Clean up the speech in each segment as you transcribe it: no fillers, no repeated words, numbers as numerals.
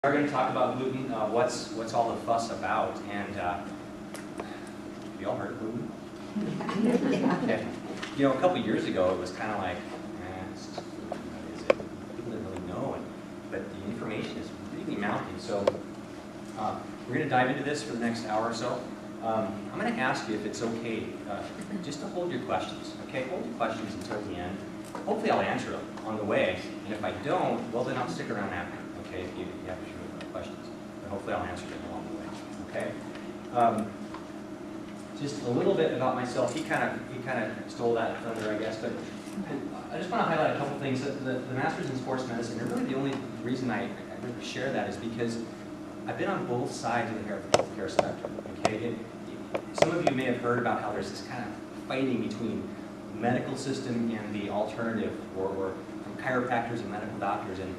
We're going to talk about gluten, what's all the fuss about, and have you all heard of gluten? Okay. You know, a couple years ago, it was kind of like, it's just gluten, what is it? People didn't really know it, but the information is really mounting. So we're going to dive into this for the next hour or so. I'm going to ask you if it's okay just to hold your questions. Okay, hold your questions until the end. Hopefully, I'll answer them on the way, and if I don't, well, then I'll stick around after. Okay, if you have a few questions, but hopefully I'll answer them along the way. Okay. Just a little bit about myself. He kind of stole that thunder, I guess. But I just want to highlight a couple things. The Masters in Sports Medicine. And really, the only reason I really share that is because I've been on both sides of the healthcare spectrum. Okay. Some of you may have heard about how there's this kind of fighting between the medical system and the alternative, or from chiropractors and medical doctors. And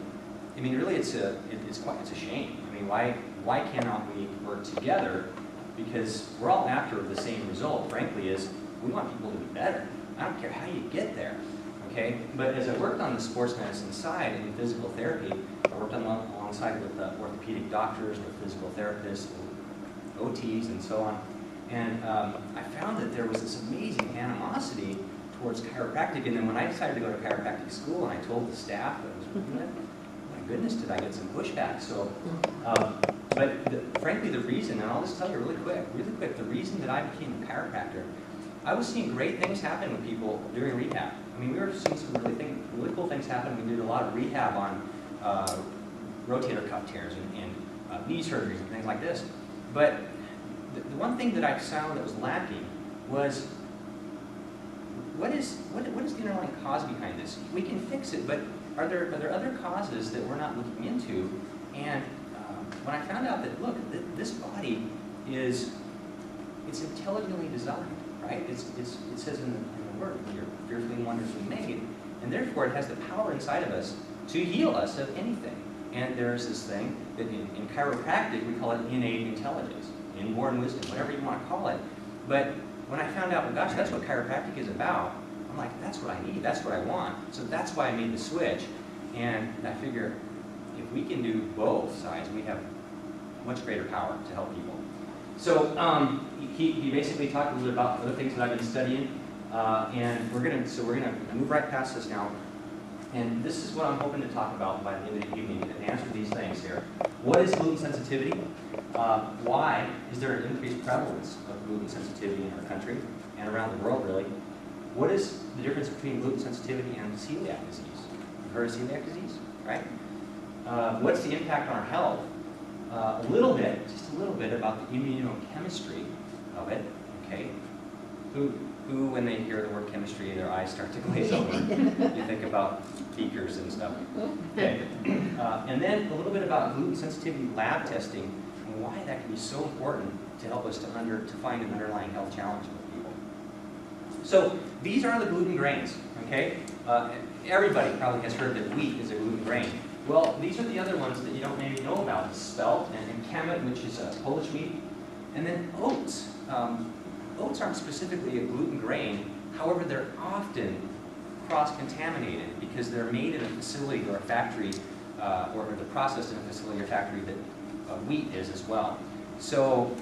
I mean, really, it's a shame. I mean, why cannot we work together? Because we're all after the same result. Frankly, is we want people to be better. I don't care how you get there. Okay. But as I worked on the sports medicine side and physical therapy, I worked alongside with orthopedic doctors, with physical therapists, OTs, and so on. And I found that there was this amazing animosity towards chiropractic. And then when I decided to go to chiropractic school, and I told the staff that I was working with, goodness, did I get some pushback. So, but frankly, the reason, and I'll just tell you really quick, the reason that I became a chiropractor, I was seeing great things happen with people during rehab. I mean, we were seeing some really cool things happen. We did a lot of rehab on rotator cuff tears and knee surgeries and things like this. But the one thing that I found that was lacking was, what is the underlying cause behind this? We can fix it, but are there other causes that we're not looking into? And when I found out that, look, this body it's intelligently designed, right? It says in the word, you're fearfully and wonderfully made, and therefore it has the power inside of us to heal us of anything. And there's this thing that in chiropractic we call it innate intelligence, inborn wisdom, whatever you want to call it. But when I found out, well, gosh, that's what chiropractic is about, I'm like, that's what I need, that's what I want. So that's why I made the switch. And I figure if we can do both sides, we have much greater power to help people. So he basically talked a little bit about other things that I've been studying. And we're gonna move right past this now. And this is what I'm hoping to talk about by the end of the evening, and answer these things here. What is gluten sensitivity? Why is there an increased prevalence of gluten sensitivity in our country and around the world, really? What is the difference between gluten sensitivity and celiac disease? You've heard of celiac disease, right? What's the impact on our health? Just a little bit about the immunochemistry of it, okay? Who, when they hear the word chemistry, their eyes start to glaze over. You think about beakers and stuff. Okay. And then a little bit about gluten sensitivity lab testing and why that can be so important to help us to find an underlying health challenge with people. So these are the gluten grains, okay? Everybody probably has heard that wheat is a gluten grain. Well, these are the other ones that you don't maybe know about: spelt and kemet, which is a Polish wheat, and then oats. Oats aren't specifically a gluten grain. However, they're often cross-contaminated because they're made in a facility or a factory, or they're processed in a facility or factory that wheat is as well. So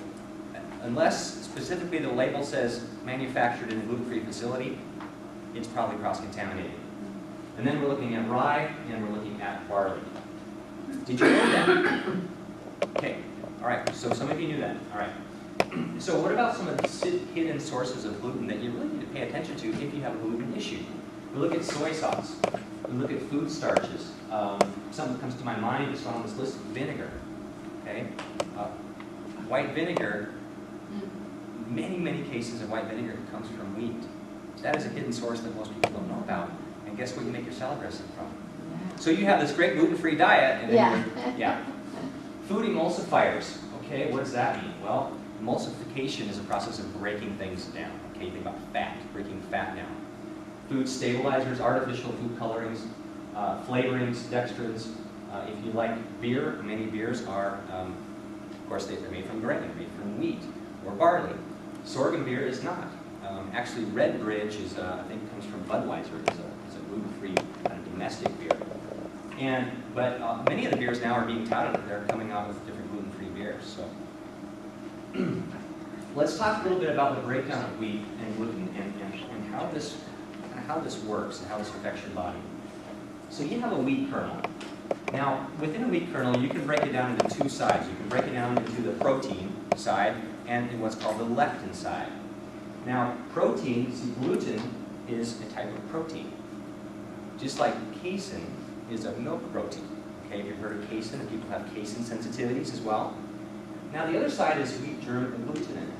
unless specifically the label says manufactured in a gluten-free facility, it's probably cross-contaminated. And then we're looking at rye, and we're looking at barley. Did you know that? Okay, all right, so some of you knew that, all right. So what about some of the hidden sources of gluten that you really need to pay attention to if you have a gluten issue? We look at soy sauce. We look at food starches. Something that comes to my mind is on this list: vinegar. Okay, white vinegar. Many cases of white vinegar comes from wheat. That is a hidden source that most people don't know about. And guess what you make your salad dressing from? So you have this great gluten-free diet, and then food emulsifiers. Okay, what does that mean? Well, emulsification is a process of breaking things down. Okay, you think about fat, breaking fat down. Food stabilizers, artificial food colorings, flavorings, dextrins. If you like beer, many beers are, of course, they're made from grain, they're made from wheat or barley. Sorghum beer is not. Actually, Red Bridge is, I think, comes from Budweiser. It's a gluten-free kind of domestic beer. But many of the beers now are being touted that they're coming out with different gluten-free beers. So let's talk a little bit about the breakdown of wheat and gluten and how this works and how this affects your body. So you have a wheat kernel. Now, within a wheat kernel, you can break it down into two sides. You can break it down into the protein side and in what's called the lectin side. Now, protein, see, gluten is a type of protein. Just like casein is a milk protein. Okay, you've heard of casein, and people have casein sensitivities as well. Now, the other side is wheat germ and glutenin.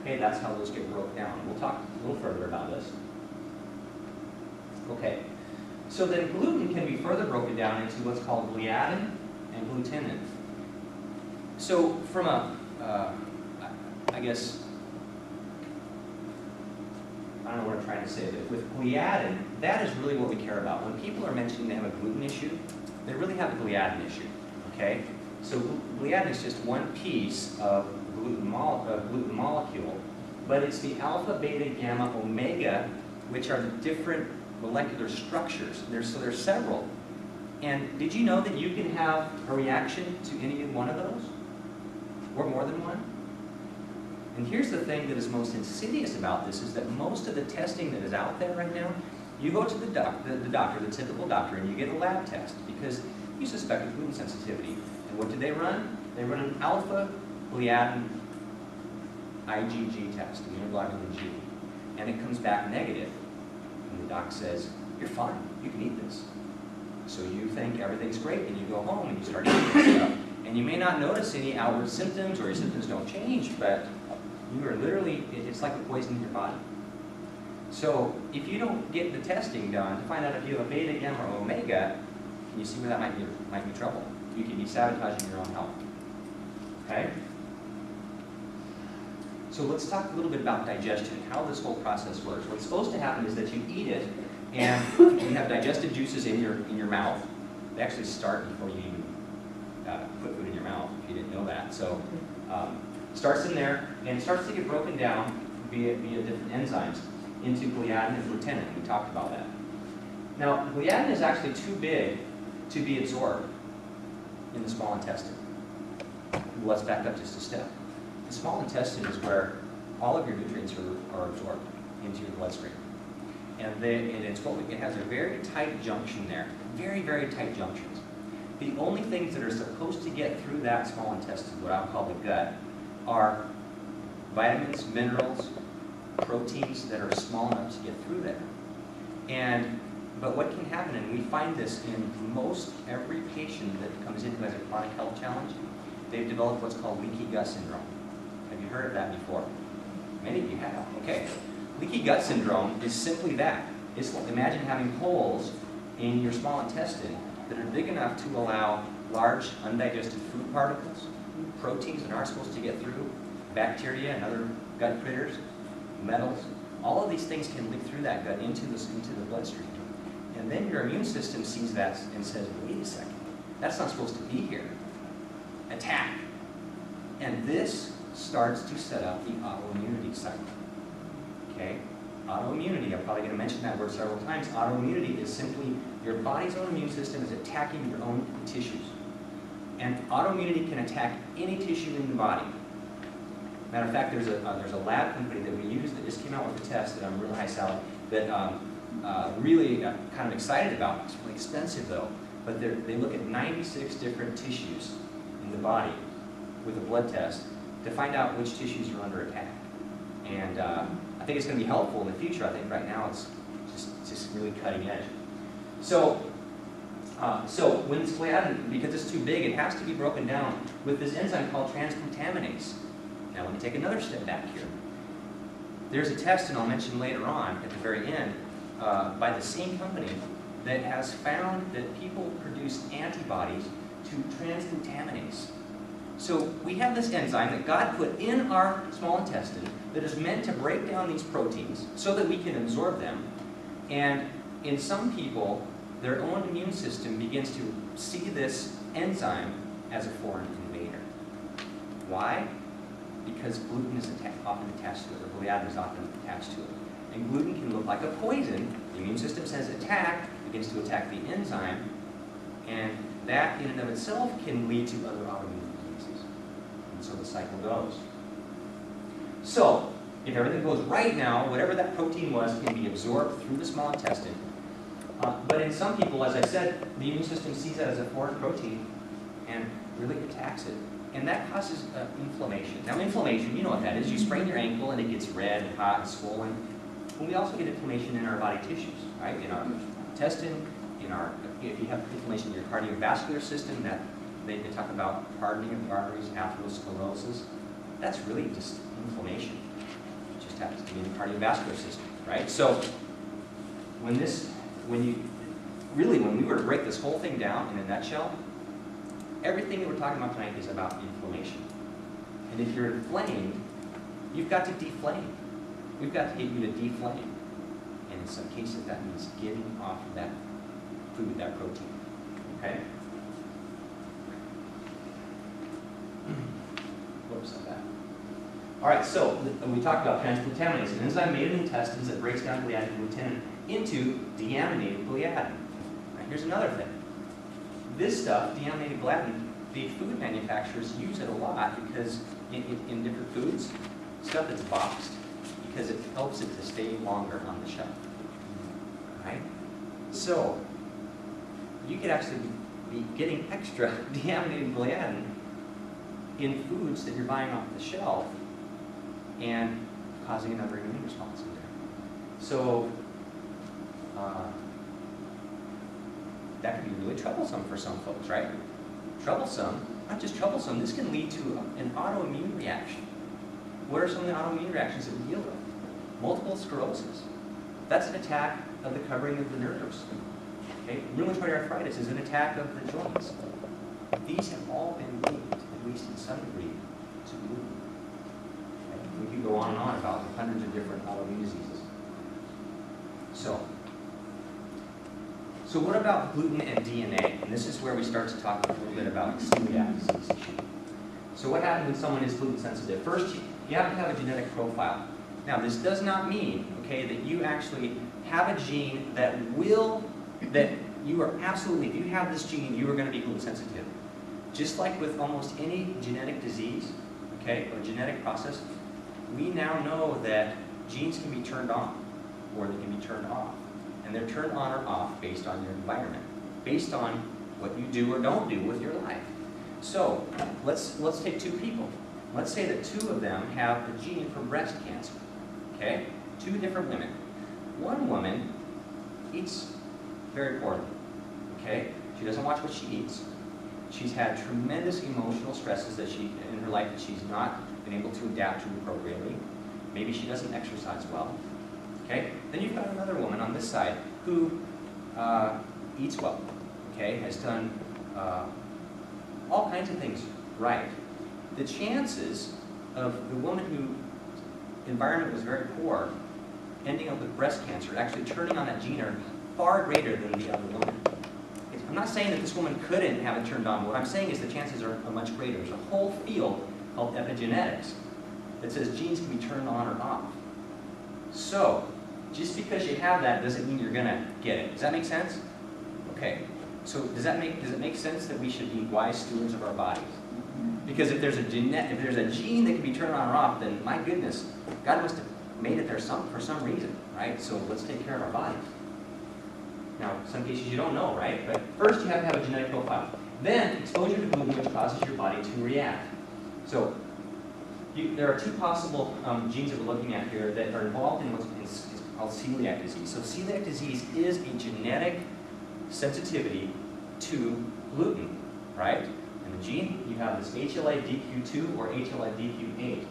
Okay, that's how those get broken down. We'll talk a little further about this. Okay, so then gluten can be further broken down into what's called gliadin and glutenin. So from I guess, I don't know what I'm trying to say, but with gliadin, that is really what we care about. When people are mentioning they have a gluten issue, they really have a gliadin issue, okay? So gliadin is just one piece of gluten molecule, but it's the alpha, beta, gamma, omega, which are the different molecular structures. So there's several. And did you know that you can have a reaction to any one of those? Or more than one? And here's the thing that is most insidious about this is that most of the testing that is out there right now, you go to the doctor, the typical doctor, and you get a lab test because you suspect a gluten sensitivity. And what do they run? They run an alpha gliadin IgG test, immunoglobulin G. And it comes back negative. And the doc says, you're fine, you can eat this. So you think everything's great, and you go home and you start eating this stuff. And you may not notice any outward symptoms, or your symptoms don't change, but you are literally, it's like a poison in your body. So if you don't get the testing done to find out if you have a beta, gamma, or omega, you see where that might be trouble. You could be sabotaging your own health. Okay? So let's talk a little bit about digestion, how this whole process works. What's supposed to happen is that you eat it, and you have digestive juices in your mouth. They actually start before you even put food in your mouth, if you didn't know that. So starts in there, and it starts to get broken down via different enzymes into gliadin and glutenin. We talked about that. Now, gliadin is actually too big to be absorbed in the small intestine. Let's back up just a step. The small intestine is where all of your nutrients are absorbed into your bloodstream. And it has a very tight junction there, very, very tight junctions. The only things that are supposed to get through that small intestine, what I'll call the gut, are vitamins, minerals, proteins that are small enough to get through there. But what can happen, and we find this in most every patient that comes in who has a chronic health challenge, they've developed what's called leaky gut syndrome. Have you heard of that before? Many of you have. Okay. Leaky gut syndrome is simply that. It's like, imagine having holes in your small intestine that are big enough to allow large undigested food particles, proteins that aren't supposed to get through, bacteria and other gut critters, metals. All of these things can leak through that gut into the bloodstream. And then your immune system sees that and says, wait a second, that's not supposed to be here. Attack. And this starts to set up the autoimmunity cycle. Okay? Autoimmunity, I'm probably going to mention that word several times. Autoimmunity is simply your body's own immune system is attacking your own tissues. And autoimmunity can attack any tissue in the body. Matter of fact, there's a lab company that we use that just came out with a test that I'm really high salad that really kind of excited about. It's really expensive though, but they look at 96 different tissues in the body with a blood test to find out which tissues are under attack. And I think it's going to be helpful in the future. I think right now it's just really cutting edge. So when it's gliadin, because it's too big, it has to be broken down with this enzyme called transglutaminase. Now let me take another step back here. There's a test, and I'll mention later on at the very end, by the same company that has found that people produce antibodies to transglutaminase. So we have this enzyme that God put in our small intestine that is meant to break down these proteins so that we can absorb them. And in some people, their own immune system begins to see this enzyme as a foreign invader. Why? Because gluten is often attached to it, or gliadin is often attached to it. And gluten can look like a poison. The immune system says attack, begins to attack the enzyme, And that in and of itself can lead to other autoimmune diseases. And so the cycle goes. So, if everything goes right now, whatever that protein was can be absorbed through the small intestine. But in some people, as I said, the immune system sees that as a foreign protein and really attacks it. And that causes inflammation. Now inflammation, you know what that is. You sprain your ankle and it gets red and hot and swollen. And we also get inflammation in our body tissues, right? In our intestine, if you have inflammation in your cardiovascular system, that they talk about hardening of the arteries, atherosclerosis. That's really just inflammation. It just happens to be in the cardiovascular system, right? So when we were to break this whole thing down in a nutshell, everything that we're talking about tonight is about inflammation. And if you're inflamed, you've got to deflame. We've got to get you to deflame. And in some cases, that means getting off of that food, that protein. Okay? Whoops, like that. All right, so we talked about transglutaminase, an enzyme made in the intestines that breaks down gliadin gluten into deaminated gliadin. Now, here's another thing. This stuff, deaminated gliadin, the food manufacturers use it a lot because in different foods, stuff that's boxed, because it helps it to stay longer on the shelf. Right? So, you could actually be getting extra deaminated gliadin in foods that you're buying off the shelf and causing another immune response in there. So, that could be really troublesome for some folks, right? Troublesome, not just troublesome, this can lead to an autoimmune reaction. What are some of the autoimmune reactions that we deal with? Multiple sclerosis. That's an attack of the covering of the nerves. Okay? Rheumatoid arthritis is an attack of the joints. These have all been linked, at least in some degree, to gluten. Okay? We could go on and on about hundreds of different autoimmune diseases. So what about gluten and DNA? And this is where we start to talk a little bit about celiac disease issue. So what happens when someone is gluten sensitive? First, you have to have a genetic profile. Now, this does not mean, okay, that you actually have a gene that you are absolutely, if you have this gene, you are going to be gluten sensitive. Just like with almost any genetic disease, okay, or genetic process, we now know that genes can be turned on or they can be turned off. And they're turned on or off based on your environment, based on what you do or don't do with your life. So let's take two people. Let's say that two of them have a gene for breast cancer. Okay? Two different women. One woman eats very poorly. Okay? She doesn't watch what she eats. She's had tremendous emotional stresses in her life that she's not been able to adapt to appropriately. Maybe she doesn't exercise well. Okay? Then you've got another woman on this side who eats well, okay, has done all kinds of things right. The chances of the woman whose environment was very poor ending up with breast cancer, actually turning on that gene, are far greater than the other woman. I'm not saying that this woman couldn't have it turned on. What I'm saying is the chances are much greater. There's a whole field called epigenetics that says genes can be turned on or off. So, just because you have that doesn't mean you're going to get it. Does that make sense? Okay. So does it make sense that we should be wise stewards of our bodies? Because if there's a gene that can be turned on or off, then my goodness, God must have made it there for some reason, right? So let's take care of our bodies. Now, in some cases you don't know, right? But first you have to have a genetic profile. Then exposure to gluten, which causes your body to react. So there are two possible genes that we're looking at here that are involved in what's called celiac disease. So celiac disease is a genetic sensitivity to gluten, right? And the gene, you have this HLA-DQ2 or HLA-DQ8.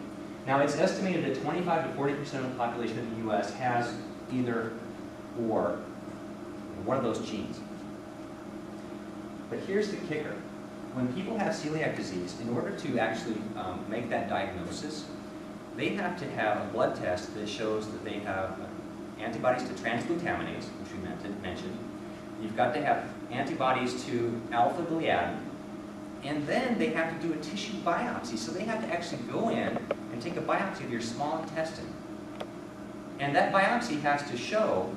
Now it's estimated that 25 to 40% of the population in the US has either or one of those genes. But here's the kicker. When people have celiac disease, in order to actually make that diagnosis, they have to have a blood test that shows that they have antibodies to transglutaminase, which we mentioned. You've got to have antibodies to alpha-gliadin, and then they have to do a tissue biopsy. So they have to actually go in and take a biopsy of your small intestine. And that biopsy has to show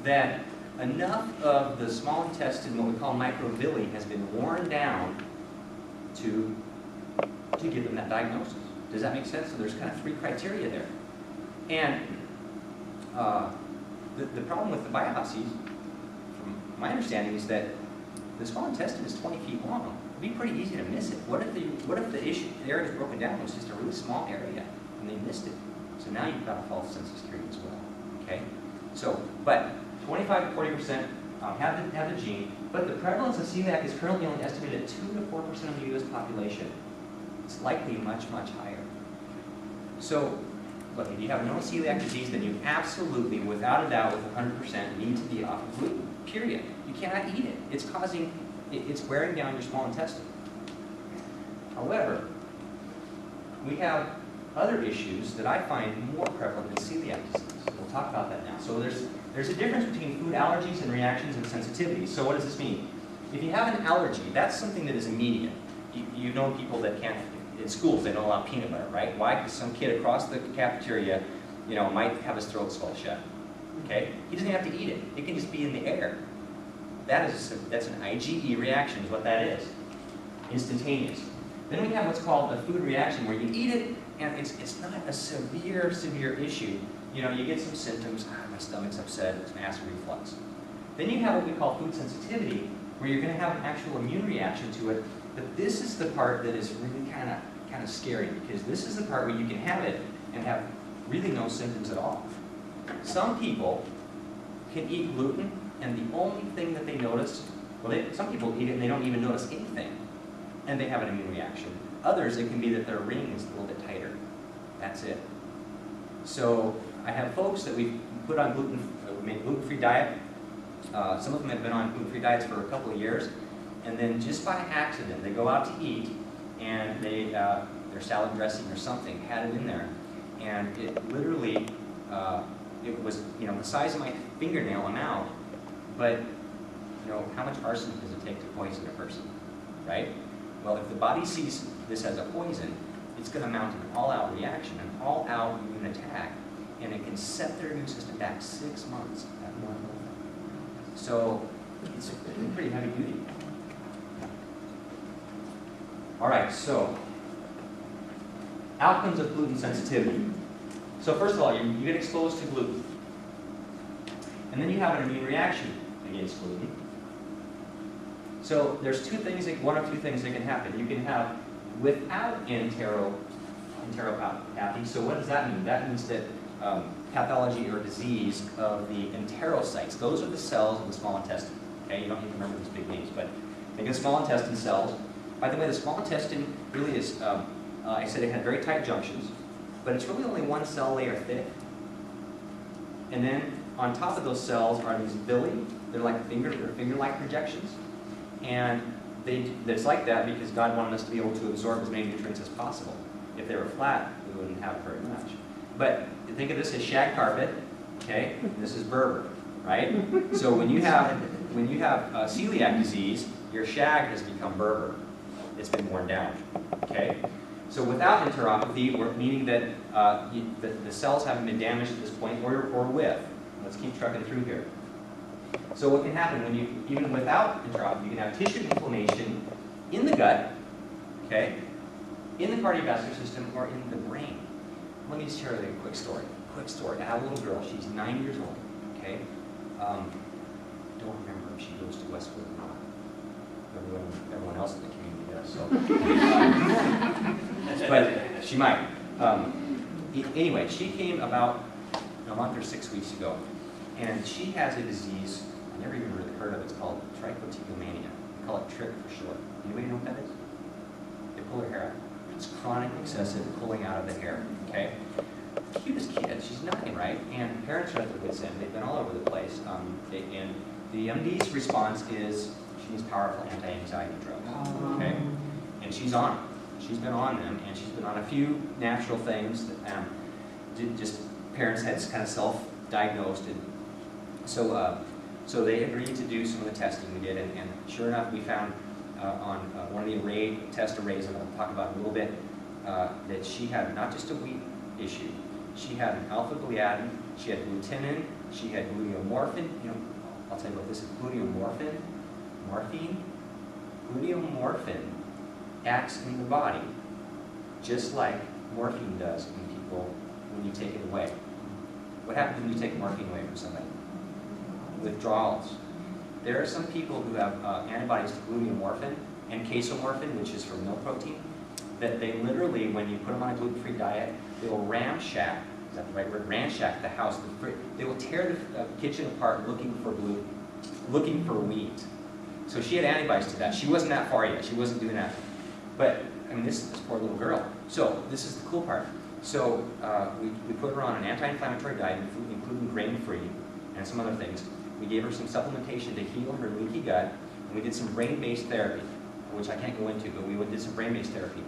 that enough of the small intestine, what we call microvilli, has been worn down to give them that diagnosis. Does that make sense? So there's kind of 3 criteria there. And the problem with the biopsies, from my understanding, is that the small intestine is 20 feet long. It'd be pretty easy to miss it. What if the area is broken down was just a really small area and they missed it? So now you've got a false sense of security as well. Okay. So, but 25 to 40% have the gene, but the prevalence of celiac is currently only estimated at 2 to 4% of the U.S. population. It's likely much, much higher. So, look, if you have no celiac disease, then you absolutely, without a doubt, with 100%, need to be off of gluten, period. You cannot eat it. It's wearing down your small intestine. However, we have other issues that I find more prevalent than celiac disease. We'll talk about that now. So there's a difference between food allergies and reactions and sensitivities. So what does this mean? If you have an allergy, that's something that is immediate. You know people that can't, in schools, they don't allow peanut butter, right? Why? Because some kid across the cafeteria, might have his throat swell shut. Okay? He doesn't have to eat it. It can just be in the air. That's an IgE reaction is what that is. Instantaneous. Then we have what's called a food reaction, where you eat it, and it's not a severe issue. You get some symptoms, my stomach's upset, it's an acid reflux. Then you have what we call food sensitivity, where you're going to have an actual immune reaction to it. But this is the part that is really kind of scary, because this is the part where you can have it and have really no symptoms at all. Some people can eat gluten, and the only thing that they notice, some people eat it and they don't even notice anything, and they have an immune reaction. Others, it can be that their ring is a little bit tighter. That's it. So I have folks that we've put on gluten-free diet. Some of them have been on gluten-free diets for a couple of years, and then just by accident, they go out to eat, and their salad dressing or something had it in there, and it literally, it was the size of my fingernail amount, but how much arsenic does it take to poison a person, right? Well, if the body sees this as a poison, it's going to mount an all-out reaction, an all-out immune attack, and it can set their immune system back 6 months at one level. So it's pretty heavy duty. All right, so outcomes of gluten sensitivity. So first of all, you get exposed to gluten, and then you have an immune reaction against gluten. So there's one of two things that can happen. You can have without enteropathy. So what does that mean? That means that pathology or disease of the enterocytes. Those are the cells of the small intestine. Okay, you don't need to remember these big names, but think of small intestine cells. By the way, the small intestine really is, I said it had very tight junctions, but it's really only one cell layer thick. And then on top of those cells are these villi. They're like finger-like projections. And it's like that because God wanted us to be able to absorb as many nutrients as possible. If they were flat, we wouldn't have very much. But think of this as shag carpet, okay? This is Berber, right? So when you have celiac disease, your shag has become Berber. It's been worn down, okay? So without enteropathy, meaning that the cells haven't been damaged at this point, or with. Let's keep trucking through here. So what can happen even without enteropathy, you can have tissue inflammation in the gut, okay, in the cardiovascular system, or in the brain. Let me just share a quick story. I have a little girl. She's 9 years old, okay? Don't remember if she goes to Westwood or not. Everyone else in the community does, so. But she might. Anyway, she came about a month or 6 weeks ago, and she has a disease I never even really heard of. It's called trichotillomania. We call it TRIC for short. Anybody know what that is? They pull her hair out. It's chronic excessive pulling out of the hair, okay? Cutest kid, she's 9, right? And parents are at their wits' end. They've been all over the place. And the MD's response is she needs powerful anti-anxiety drugs, okay? And she's on them. She's been on them, and she's been on a few natural things that just parents had kind of self-diagnosed. And so they agreed to do some of the testing we did, and sure enough, we found on one of the test arrays, and I'll talk about in a little bit, that she had not just a wheat issue. She had an alpha-gliadin, she had glutenin, she had gluteomorphin, I'll tell you what this is. Gluteomorphin, morphine, gluteomorphin acts in the body just like morphine does in people when you take it away. What happens when you take morphine away from somebody? Withdrawals. There are some people who have antibodies to gluteomorphin and casomorphin, which is from milk protein, that they literally, when you put them on a gluten-free diet, they will ramshack, is that the right word? Ramshack the house. They will tear the kitchen apart looking for gluten, looking for wheat. So she had antibodies to that. She wasn't that far yet. She wasn't doing that. But, I mean, this poor little girl. So, this is the cool part. So, we put her on an anti-inflammatory diet, including grain-free and some other things. We gave her some supplementation to heal her leaky gut, and we did some brain-based therapy, which I can't go into, but we did some brain-based therapy.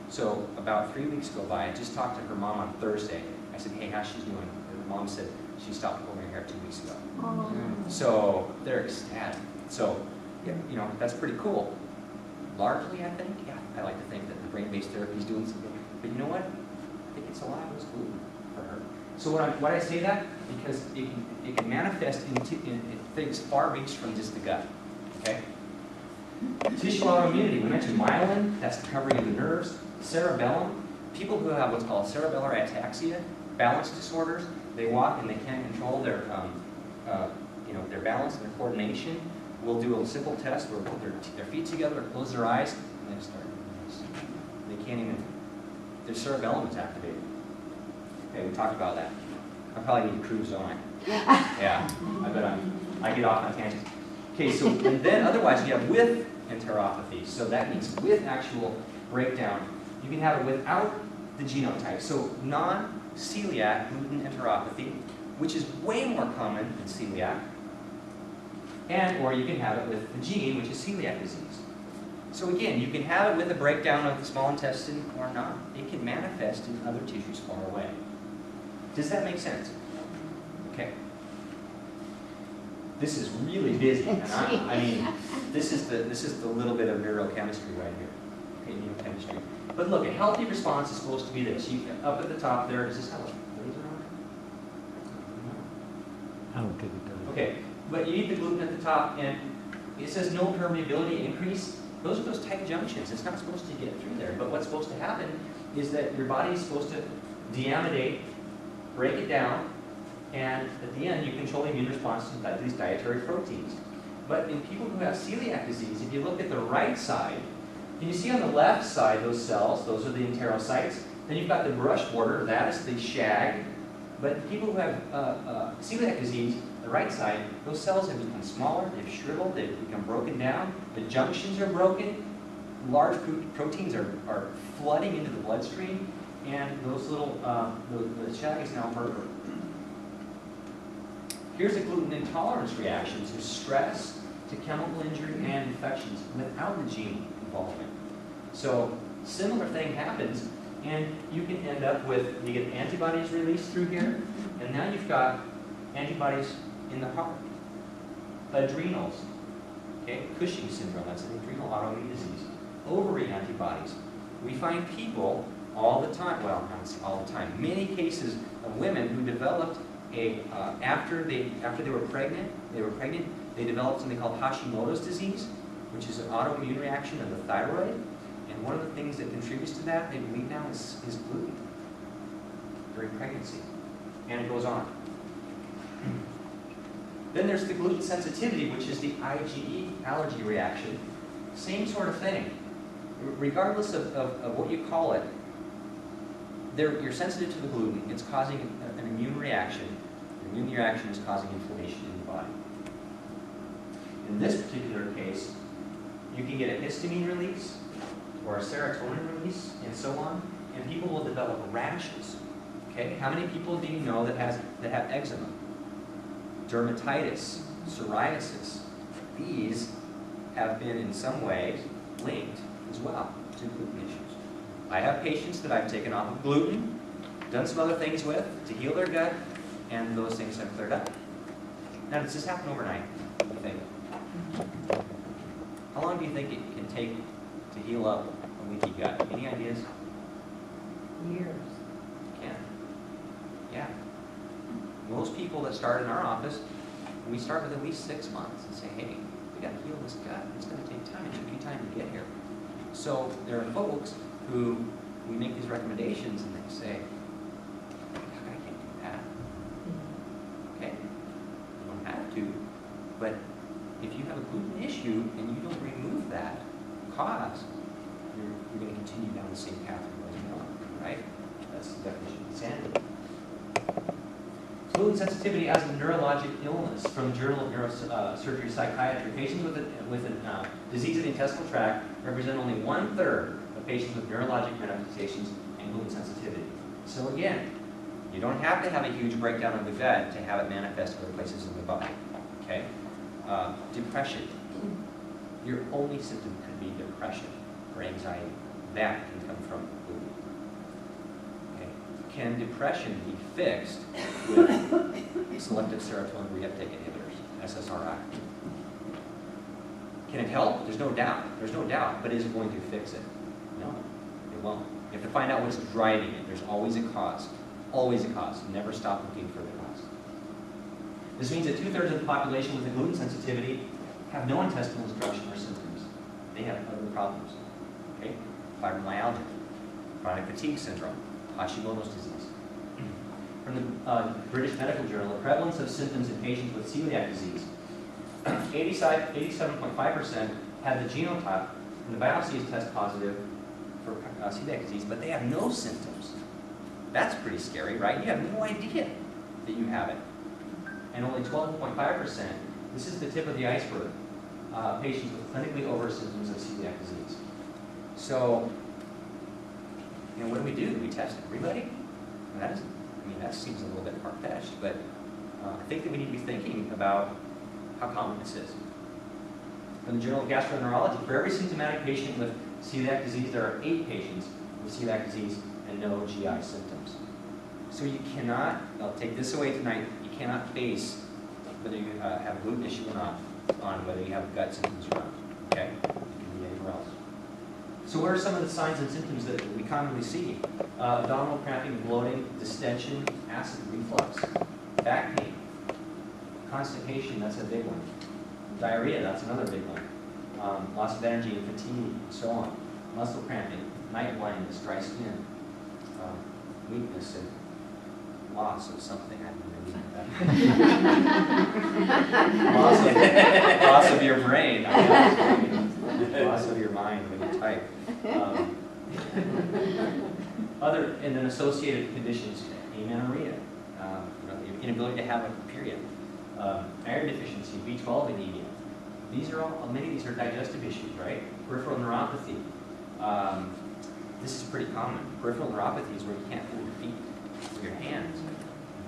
So, about 3 weeks go by, I just talked to her mom on Thursday. I said, hey, how's she doing? And her mom said she stopped pulling her hair 2 weeks ago. Oh. So, they're ecstatic. So, yeah, you know, that's pretty cool. Largely, I think, yeah, I like to think that the brain-based therapy is doing something. But you know what? I think it's a lot of it's gluten for her. So why I say that? Because it can manifest in things far-reached from just the gut. Okay? Tissue autoimmunity. We mentioned myelin. That's the covering of the nerves. Cerebellum. People who have what's called cerebellar ataxia, balance disorders. They walk and they can't control their, their balance and their coordination. We'll do a simple test where we'll put their feet together, or close their eyes, and they start. They can't even. Their cerebellum is activated. Okay, we talked about that. I probably need to cruise, don't I? Yeah, I bet I get off on tangents. Okay, so and then otherwise you have with enteropathy. So that means with actual breakdown. You can have it without the genotype. So non-celiac gluten enteropathy, which is way more common than celiac. Or you can have it with the gene, which is celiac disease. So again, you can have it with a breakdown of the small intestine or not. It can manifest in other tissues far away. Does that make sense? Okay. This is really busy, and I mean, this is the little bit of neurochemistry right here. Okay, neurochemistry. But look, a healthy response is supposed to be this. You up at the top there. Does this have a laser on it? I don't think it does. Okay. But you eat the gluten at the top, and it says no permeability increase. Those are those tight junctions. It's not supposed to get through there. But what's supposed to happen is that your body is supposed to deamidate, break it down, and at the end you control the immune response to these dietary proteins. But in people who have celiac disease, if you look at the right side, can you see on the left side those cells? Those are the enterocytes. Then you've got the brush border. That is the shag. But people who have celiac disease, the right side, those cells have become smaller, they've shriveled, they've become broken down, the junctions are broken, large proteins are flooding into the bloodstream, and those little, the shag is now murdered. Here's a gluten intolerance reaction to stress, to chemical injury, and infections without the gene involvement. So, similar thing happens, and you can end up with, you get antibodies released through here, and now you've got antibodies in the heart. Adrenals, okay, Cushing's syndrome, that's an adrenal autoimmune disease. Ovary antibodies. We find people all the time, well, not all the time, many cases of women who developed after they were pregnant, they developed something called Hashimoto's disease, which is an autoimmune reaction of the thyroid. And one of the things that contributes to that, they believe now, is gluten during pregnancy. And it goes on. Then there's the gluten sensitivity, which is the IgE allergy reaction. Same sort of thing. Regardless of what you call it, you're sensitive to the gluten. It's causing an immune reaction. The immune reaction is causing inflammation in the body. In this particular case, you can get a histamine release or a serotonin release and so on, and people will develop rashes. Okay, how many people do you know that have eczema, dermatitis, psoriasis? These have been in some way linked as well to gluten issues. I have patients that I've taken off of gluten, done some other things with to heal their gut, and those things have cleared up. Now, does this happen overnight, you think? How long do you think it can take to heal up a leaky gut? Any ideas? Years. Can. Yeah. Most people that start in our office, And we start with at least 6 months and say, hey, we got to heal this gut. It's going to take time. It took you time to get here. So there are folks who we make these recommendations and they say, I can't do that. Okay, you don't have to, but if you have a gluten issue and you don't remove that cause, you're going to continue down the same path you're going on, right? That's the definition of insanity. Gluten sensitivity as a neurologic illness from the Journal of Neurosurgery Psychiatry. Patients with a disease of the intestinal tract represent only 1/3 of patients with neurologic manifestations and gluten sensitivity. So again, you don't have to have a huge breakdown of the gut to have it manifest other places in the body. Okay? Depression. Your only symptom could be depression or anxiety. That can come from gluten. Okay? Can depression be fixed with selective serotonin reuptake inhibitors, SSRI? Can it help? There's no doubt. There's no doubt. But is it going to fix it? No, it won't. You have to find out what's driving it. There's always a cause. Always a cause. Never stop looking for the cause. This means that 2/3 of the population with a gluten sensitivity have no intestinal destruction or symptoms. They have other problems. Okay? Fibromyalgia, chronic fatigue syndrome, Hashimoto's disease. From the British Medical Journal, the prevalence of symptoms in patients with celiac disease. 87.5% had the genotype, and the biopsies test positive for celiac disease, but they have no symptoms. That's pretty scary, right? You have no idea that you have it. And only 12.5%, this is the tip of the iceberg, patients with clinically overt symptoms of celiac disease. So, you know, what do? Do we test everybody? That seems a little bit far-fetched, but I think that we need to be thinking about how common this is. From the Journal of Gastroenterology, for every symptomatic patient with celiac disease, there are 8 patients with celiac disease and no GI symptoms. So you cannot, I'll take this away tonight, you cannot base whether you have a gluten issue or not on whether you have gut symptoms or not, okay? It can be anywhere else. So what are some of the signs and symptoms that we commonly see? Abdominal cramping, bloating, distension, acid reflux, back pain, constipation, that's a big one. Diarrhea, that's another big one. Loss of energy and fatigue, and so on. Muscle cramping, night blindness, dry skin, weakness, and loss of something. I don't know. Loss of your brain. Loss of your mind when you type. And then associated conditions, amenorrhea, the inability to have a period, iron deficiency, B12 anemia. These are all, many of these are digestive issues, right? Peripheral neuropathy. This is pretty common. Peripheral neuropathy is where you can't feel your feet with your hands,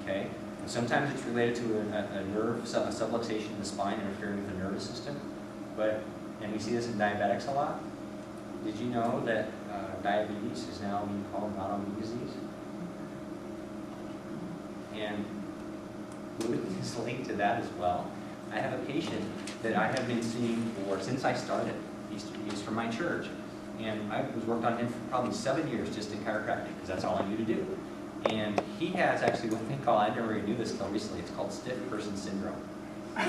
okay? And sometimes it's related to a nerve, a subluxation in the spine interfering with the nervous system. And we see this in diabetics a lot. Did you know that diabetes is now being called an autoimmune disease? And gluten is linked to that as well. I have a patient that I have been seeing since I started. He's from my church. And I was worked on him for probably 7 years just in chiropractic, because that's all I knew to do. And he has actually what they call, I never even knew this until recently, it's called stiff person syndrome. I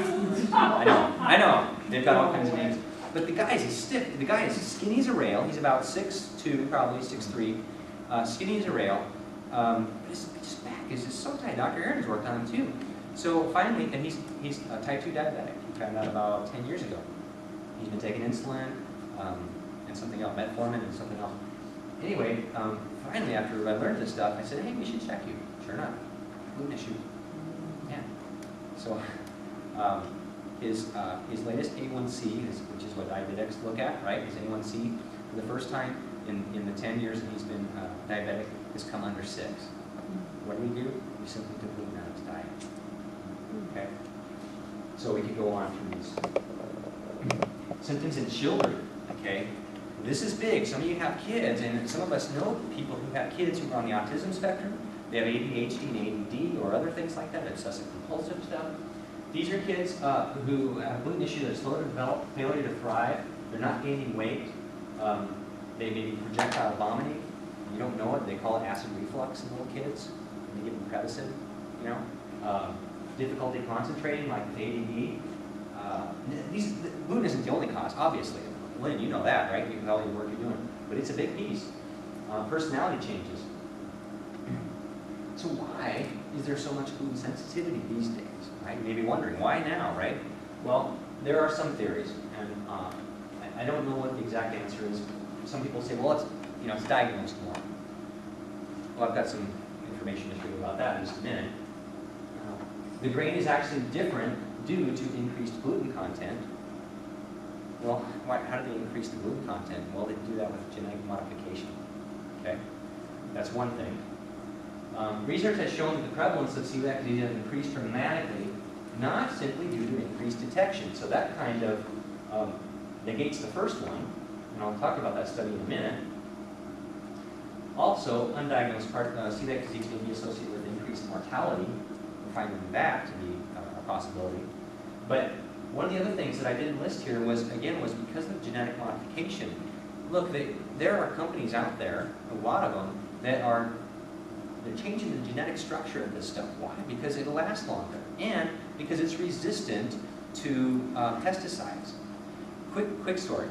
know, they've got all kinds of names. But the guy is stiff, the guy is skinny as a rail, he's about 6'2", probably 6'3", skinny as a rail. But his back is just so tight. Dr. Aaron's worked on him too. So finally, and he's a type 2 diabetic. He found out about 10 years ago. He's been taking insulin, and something else, metformin and something else. Anyway, finally after I learned this stuff, I said, hey, we should check you. Sure enough, gluten issue. Yeah. So his latest A1C, which is what Digestion look at, right? His A1C, for the first time in the 10 years that he's been diabetic, has come under 6. What do? We simply took gluten out of his diet. Okay? So we could go on through these. Symptoms in children, okay? This is big. Some of you have kids, and some of us know people who have kids who are on the autism spectrum. They have ADHD and ADD or other things like that, obsessive compulsive stuff. These are kids who have gluten issues that are slow to develop, failure to thrive. They're not gaining weight. They may be projectile vomiting. You don't know it. They call it acid reflux in little kids. And they give them Prevacin, you know. difficulty concentrating, like with ADD. Gluten isn't the only cause, obviously. Lynn, you know that, right? You know all your work you're doing. But it's a big piece. Personality changes. So why is there so much gluten sensitivity these days? Right? You may be wondering, why now, right? Well, there are some theories, and I don't know what the exact answer is. Some people say, well, it's diagnosed more. Well, I've got some information to show you about that in just a minute. The grain is actually different due to increased gluten content. Well, how do they increase the gluten content? Well, they do that with genetic modification. Okay, that's one thing. Research has shown that the prevalence of celiac disease has increased dramatically, not simply due to increased detection. So that kind of negates the first one, and I'll talk about that study in a minute. Also, undiagnosed celiac disease may be associated with increased mortality. We're finding that to be a possibility. But one of the other things that I didn't list here was because of genetic modification. Look, there are companies out there, a lot of them, they're changing the genetic structure of this stuff. Why? Because it'll last longer, and because it's resistant to pesticides. Quick story.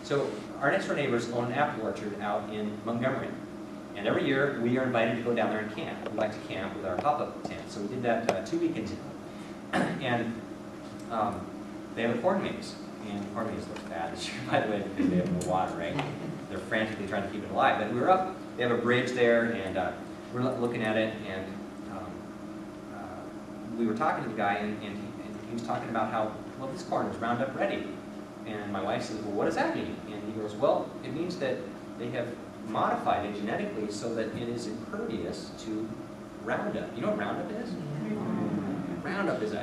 So our next door neighbors own an apple orchard out in Montgomery. And every year we are invited to go down there and camp. We like to camp with our pop-up tent. So we did that 2 weekends ago. And they have a corn maze. And the corn maze looks bad this year, by the way, because they have no water, right? They're frantically trying to keep it alive. But we were up, they have a bridge there, and we're looking at it, and we were talking to the guy, and he was talking about how, well, this corn is Roundup Ready. And my wife says, well, what does that mean? And he goes, well, it means that they have modified it genetically so that it is impervious to Roundup. You know what Roundup is? Mm-hmm. Roundup is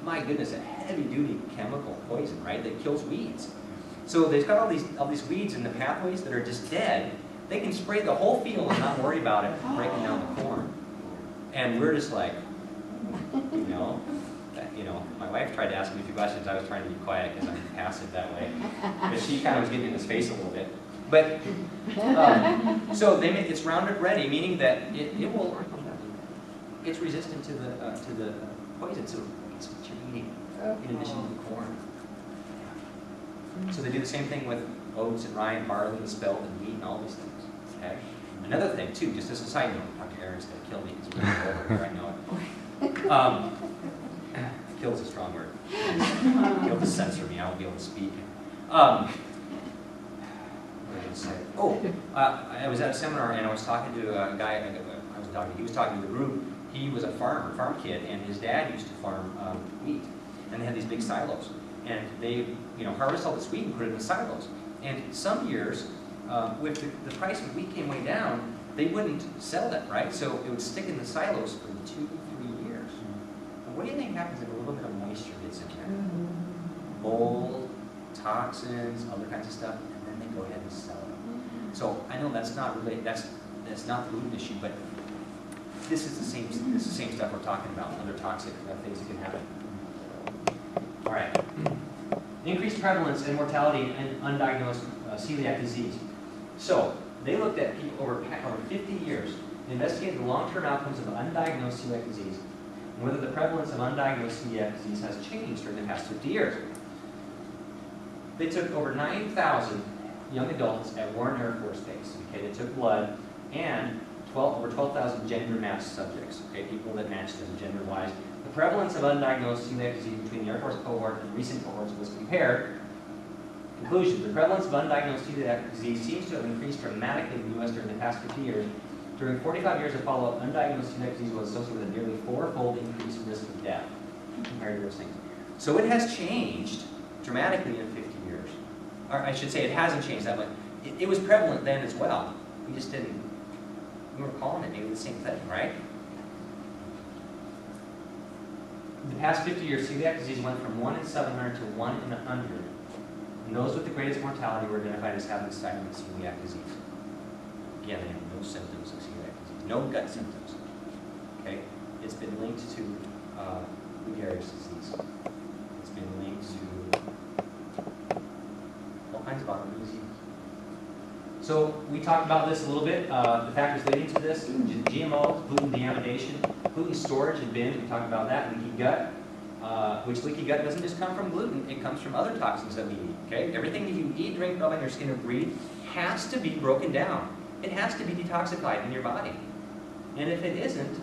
my goodness, a heavy-duty chemical poison, right, that kills weeds. So they've got all these weeds in the pathways that are just dead. They can spray the whole field and not worry about it breaking down the corn. And we're just like, my wife tried to ask me a few questions. I was trying to be quiet because I'm passive that way. But she kind of was getting in his face a little bit. But, so it's Roundup Ready, meaning that it's resistant to the poison, so it's what you're eating, in addition to the corn. So they do the same thing with oats and rye and barley and spelt and wheat and all these things. Okay. Another thing too, just as a side note, Dr. Aaron's going to kill me because we're going over here, I know it. Kill is a strong word. You'll have to censor me, I won't be able to speak. What did I say? I was at a seminar and I was talking to a guy, he was talking to the group. He was a farm kid, and his dad used to farm wheat. And they had these big silos. And they harvest all this wheat and put it in the silos. And some years, with the price of wheat came way down, they wouldn't sell it, right? So it would stick in the silos for 2 to 3 years. And what do you think happens if a little bit of moisture gets in there? Mold, toxins, other kinds of stuff, and then they go ahead and sell it. So I know that's not really that's not the gluten issue, but this is the same stuff we're talking about. Other toxic things that can happen. All right. Increased prevalence and mortality in undiagnosed celiac disease. So they looked at people over 50 years, investigated the long-term outcomes of undiagnosed celiac disease, and whether the prevalence of undiagnosed celiac disease has changed during the past 50 years. They took over 9,000 young adults at Warren Air Force Base. Okay, they took blood and over 12,000 gender-matched subjects. Okay, people that matched them gender-wise. The prevalence of undiagnosed celiac disease between the Air Force cohort and recent cohorts was compared. Conclusion: the prevalence of undiagnosed celiac disease seems to have increased dramatically in the U.S. during the past 50 years. During 45 years of follow-up, undiagnosed celiac disease was associated with a nearly 4-fold increase in risk of death compared to those things. So it has changed dramatically in 50 years. Or I should say it hasn't changed that much. It was prevalent then as well. We just didn't, we were calling it maybe the same thing, right? In the past 50 years, celiac disease went from 1 in 700 to 1 in 100. And those with the greatest mortality were identified as having silent celiac disease. Again, they have no symptoms of celiac disease, no gut symptoms. Okay? It's been linked to Lou Gehrig's disease. It's been linked to all kinds of autoimmune diseases. So we talked about this a little bit, the factors leading to this, GMOs, gluten deamidation, gluten storage and bins, we talked about that, leaky gut, which leaky gut doesn't just come from gluten, it comes from other toxins that we eat, okay? Everything that you eat, drink, rub on your skin, or breathe has to be broken down. It has to be detoxified in your body. And if it isn't,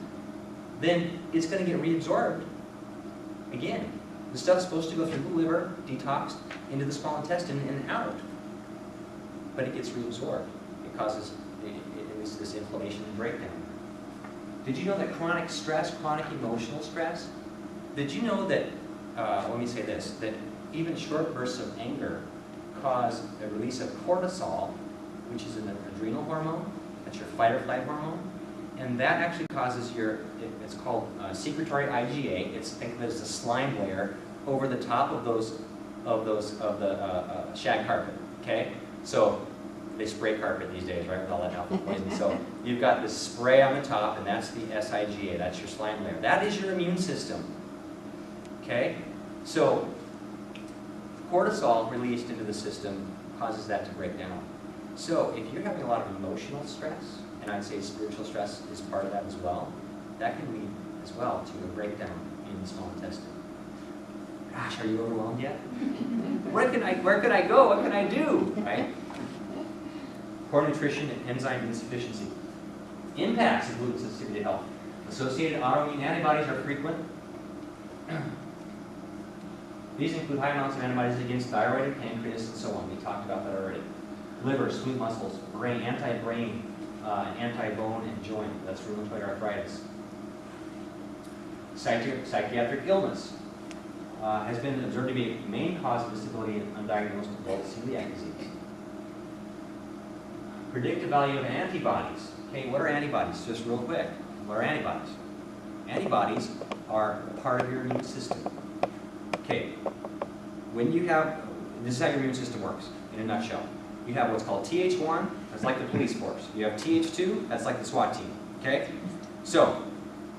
then it's going to get reabsorbed again. The stuff's supposed to go through the liver, detoxed, into the small intestine and out. But it gets reabsorbed. It causes this inflammation and breakdown. Did you know that chronic stress, chronic emotional stress, did you know that, let me say this, that even short bursts of anger cause a release of cortisol, which is an adrenal hormone, that's your fight or flight hormone, and that actually causes it's called secretory IgA. Think of it as a slime layer over the top of the shag carpet. Okay, so they spray carpet these days, right, with all that alpha poison. So you've got this spray on the top, and that's the SIGA. That's your slime layer. That is your immune system. Okay, so cortisol released into the system causes that to break down. So if you're having a lot of emotional stress, and I'd say spiritual stress is part of that as well, that can lead as well to a breakdown in the small intestine. Gosh, are you overwhelmed yet? Where can I go? What can I do? Right? Poor nutrition and enzyme insufficiency. Impacts of gluten sensitivity to health. Associated autoimmune antibodies are frequent. These include high amounts of antibodies against thyroid and pancreas and so on. We talked about that already. Liver, smooth muscles, brain, anti-brain, anti-bone and joint. That's rheumatoid arthritis. Psychiatric illness has been observed to be a main cause of disability in undiagnosed adult celiac disease. Predictive value of antibodies. Okay, what are antibodies? Just real quick. What are antibodies? Antibodies are part of your immune system. Okay, when you have, this is how your immune system works in a nutshell. You have what's called Th1, that's like the police force. You have Th2, that's like the SWAT team. Okay? So,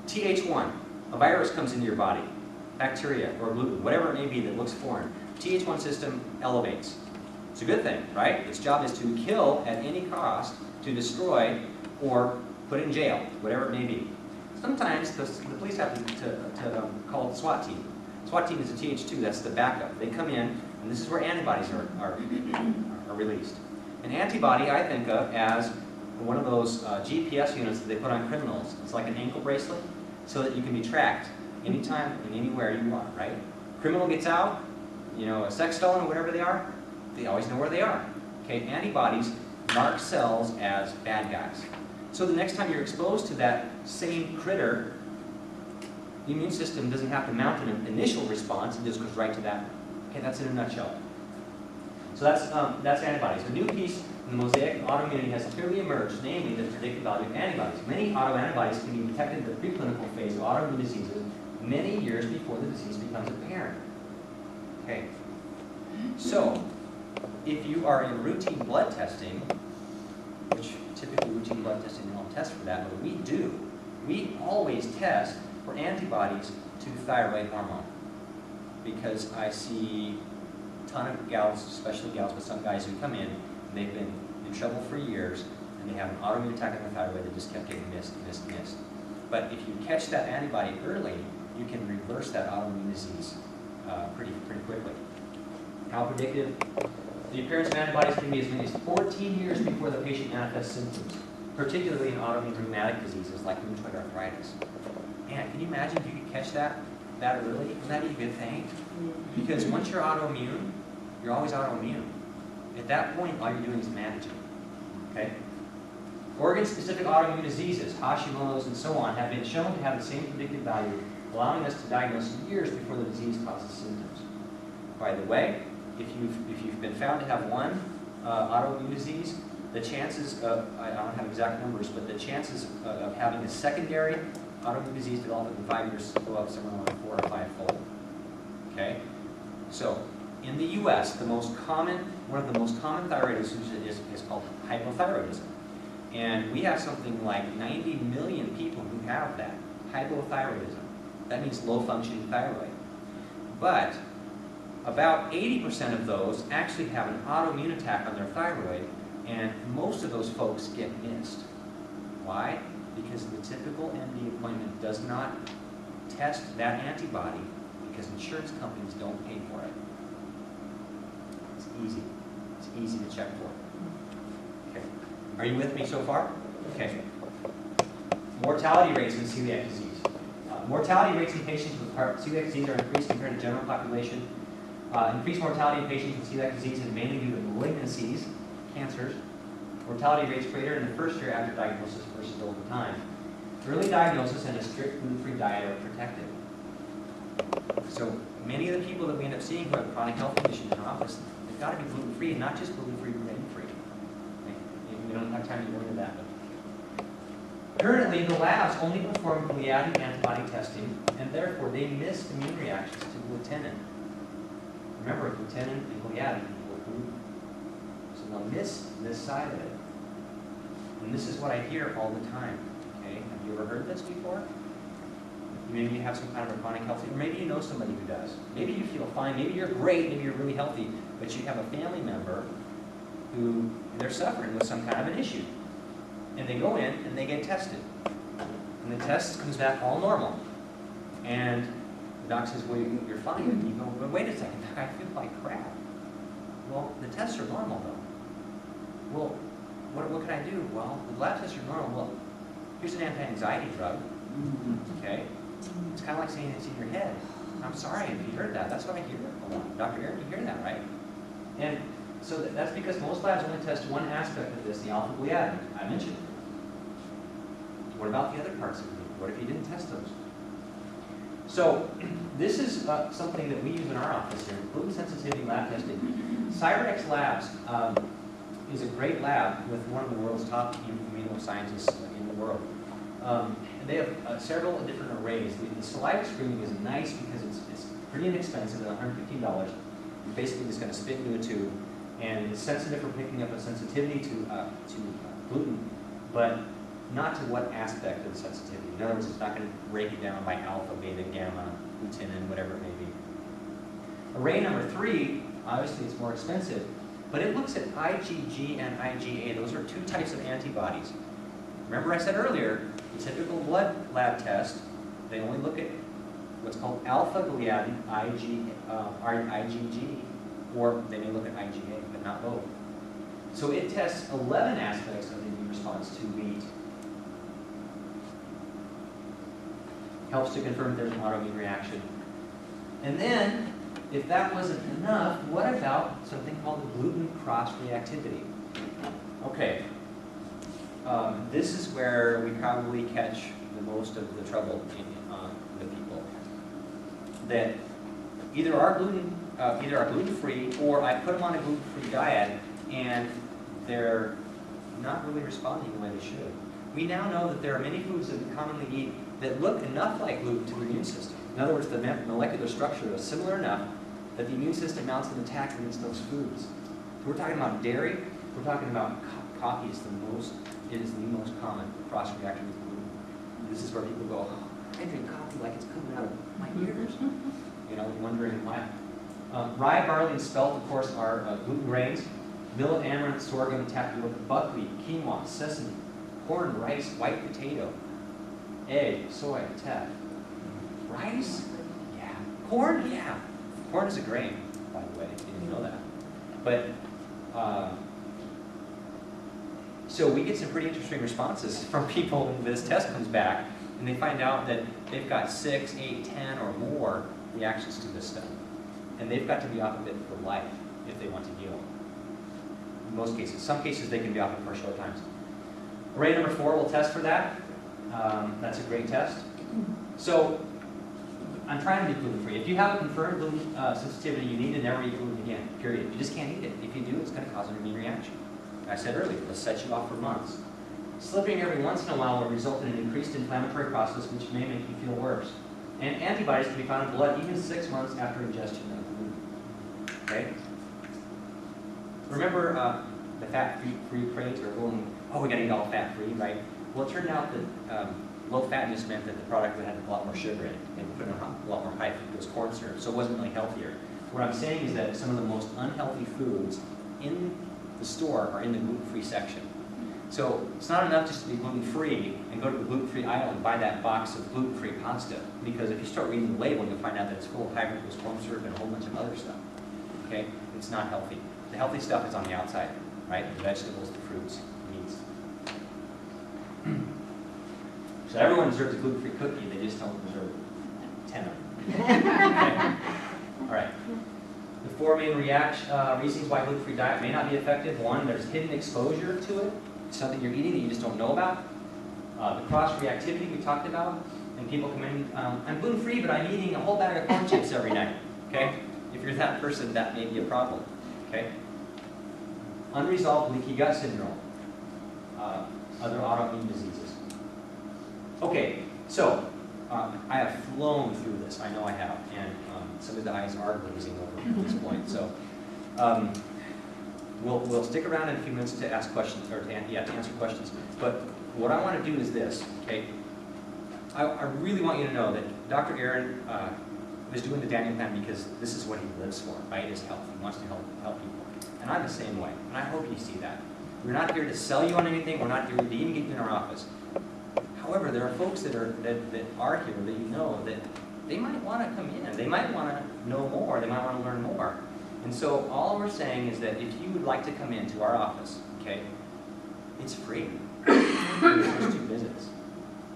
Th1, a virus comes into your body, bacteria or gluten, whatever it may be that looks foreign. Th1 system elevates. It's a good thing, right? Its job is to kill at any cost, to destroy, or put in jail, whatever it may be. Sometimes the police have to call it the SWAT team. SWAT team is a Th2, that's the backup. They come in, and this is where antibodies are released. An antibody I think of as one of those GPS units that they put on criminals. It's like an ankle bracelet so that you can be tracked anytime and anywhere you want, right? Criminal gets out, you know, a sex felon or whatever they always know where they are. Okay, antibodies mark cells as bad guys. So the next time you're exposed to that same critter, the immune system doesn't have to mount an initial response, it just goes right to that. Okay, that's in a nutshell. So that's antibodies. A new piece in the mosaic of autoimmunity has clearly emerged, namely the predictive value of antibodies. Many autoantibodies can be detected in the preclinical phase of autoimmune diseases many years before the disease becomes apparent. Okay. So, if you are in routine blood testing, which typically routine blood testing they don't test for that, but we do, we always test for antibodies to thyroid hormone. Because I see a ton of gals, especially gals, but some guys who come in and they've been in trouble for years and they have an autoimmune attack on the thyroid that just kept getting missed. But if you catch that antibody early, you can reverse that autoimmune disease pretty quickly. How predictive? The appearance of antibodies can be as many as 14 years before the patient manifests symptoms, particularly in autoimmune rheumatic diseases like rheumatoid arthritis. Man, can you imagine if you could catch that early? Wouldn't that be a good thing? Because once you're autoimmune, you're always autoimmune. At that point, all you're doing is managing. Okay? Organ-specific autoimmune diseases, Hashimoto's and so on, have been shown to have the same predictive value, allowing us to diagnose years before the disease causes symptoms. By the way, if you've been found to have one autoimmune disease, the chances of, I don't have exact numbers, but the chances of having a secondary autoimmune disease develop in 5 years go up somewhere around 4 or 5-fold. Okay? So, in the US, one of the most common thyroid diseases is called hypothyroidism. And we have something like 90 million people who have that, hypothyroidism. That means low-functioning thyroid. But about 80% of those actually have an autoimmune attack on their thyroid And most of those folks get missed. Why? Because the typical MD appointment does not test that antibody because insurance companies don't pay for it. It's easy. It's easy to check for. Okay. Are you with me so far? Okay. Mortality rates in celiac disease. Mortality rates in patients with celiac disease are increased compared to general population. Increased mortality in patients with celiac disease is mainly due to malignancies, cancers. Mortality rates greater in the first year after diagnosis versus over time. Early diagnosis and a strict gluten-free diet are protected. So many of the people that we end up seeing who have chronic health conditions in our office, they've got to be gluten-free, and not just gluten-free, grain-free. Okay? We don't have time to go into that. But currently, the labs only perform gliadin antibody testing, and therefore they miss immune reactions to glutenin. Remember, glutenin and gliadin equal gluten. So they'll miss this side of it. And this is what I hear all the time. Okay? Have you ever heard this before? Maybe you have some kind of a chronic health, or maybe you know somebody who does. Maybe you feel fine, maybe you're great, maybe you're really healthy, but you have a family member who they're suffering with some kind of an issue. And they go in and they get tested. And the test comes back all normal. And the doc says, well, you're fine. And you go, but wait a second, I feel like crap. Well, the tests are normal though. Well, what can I do? Well, the lab tests are normal. Well, here's an anti-anxiety drug. Okay? It's kind of like saying it's in your head. I'm sorry if you heard that. That's what I hear a lot. Dr. Aaron, you hear that, right? And so that's because most labs only test one aspect of this, the alpha gliadin I mentioned. What about the other parts of it? What if you didn't test those? So this is something that we use in our office here, gluten sensitivity lab testing. Cyberx Labs is a great lab with one of the world's top immunoscientists in the world. And they have several different arrays. The saliva screening is nice because it's pretty inexpensive at $115. You're basically just going to spit into a tube, and it's sensitive for picking up a sensitivity to gluten, but not to what aspect of the sensitivity. In other words, it's not going to break it down by alpha, beta, gamma, glutenin, whatever it may be. Array number 3, obviously it's more expensive, but it looks at IgG and IgA. Those are two types of antibodies. Remember I said earlier, the typical blood lab test, they only look at what's called alpha gliadin, IgG, or they may look at IgA, but not both. So it tests 11 aspects of the immune response to wheat. Helps to confirm if there's an autoimmune reaction. And then, if that wasn't enough, what about something called the gluten cross-reactivity? Okay. This is where we probably catch the most of the trouble with people. That either are gluten-free, or I put them on a gluten-free diet, and they're not really responding the way they should. We now know that there are many foods that we commonly eat that look enough like gluten to the immune system. In other words, the molecular structure is similar enough that the immune system mounts an attack against those foods. We're talking about dairy. We're talking about coffee. It is the most common cross-reaction with gluten. This is where people go, oh, I drink coffee like it's coming out of my ears. You know, wondering why. Rye, barley, and spelt, of course, are gluten grains. Millet, amaranth, sorghum, tapioca, buckwheat, quinoa, sesame, corn, rice, white potato, egg, soy, teff. Rice? Yeah. Corn? Yeah. Corn is a grain, by the way. You didn't know that. But, so we get some pretty interesting responses from people when this test comes back, and they find out that they've got 6, 8, 10, or more reactions to this stuff. And they've got to be off of it for life if they want to heal. In most cases. Some cases they can be off it for short times. Array number 4 will test for that. That's a great test. So I'm trying to be gluten-free. If you have a confirmed gluten sensitivity, you need to never eat gluten again, period. You just can't eat it. If you do, it's going to cause an immune reaction. I said earlier, it'll set you off for months. Slipping every once in a while will result in an increased inflammatory process, which may make you feel worse. And antibodies can be found in blood even 6 months after ingestion of gluten. Okay? Remember the fat-free craze, or going, oh, we got to eat all fat-free, right? Well, it turned out that low fat just meant that the product would have a lot more sugar in it, and put in a lot more high fructose corn syrup, so it wasn't really healthier. What I'm saying is that some of the most unhealthy foods in the store are in the gluten-free section. So it's not enough just to be gluten-free and go to the gluten-free aisle and buy that box of gluten-free pasta, because if you start reading the label, you'll find out that it's full of high fructose corn syrup and a whole bunch of other stuff. Okay? It's not healthy. The healthy stuff is on the outside, right? The vegetables, the fruits, meats. So everyone deserves a gluten-free cookie, they just don't deserve 10 of them. Okay? All right. The four main reasons why gluten-free diet may not be effective. One, there's hidden exposure to it, something you're eating that you just don't know about. The cross-reactivity we talked about, and people come in, I'm gluten-free, but I'm eating a whole bag of corn chips every night. Okay? If you're that person, that may be a problem. Okay? Unresolved leaky gut syndrome, other autoimmune diseases. Okay, so I have flown through this. I know I have, and some of the eyes are glazing over at this point. So we'll stick around in a few minutes to ask questions, or to answer questions. But what I want to do is this. Okay, I really want you to know that Dr. Aaron is doing the Daniel Plan because this is what he lives for, right? Is health. He wants to help people, and I'm the same way. And I hope you see that. We're not here to sell you on anything. We're not here to even get you in our office. However, there are folks that are here that you know that they might want to come in. They might want to know more. They might want to learn more. And so all we're saying is that if you would like to come into our office, okay, it's free for the first 2 visits.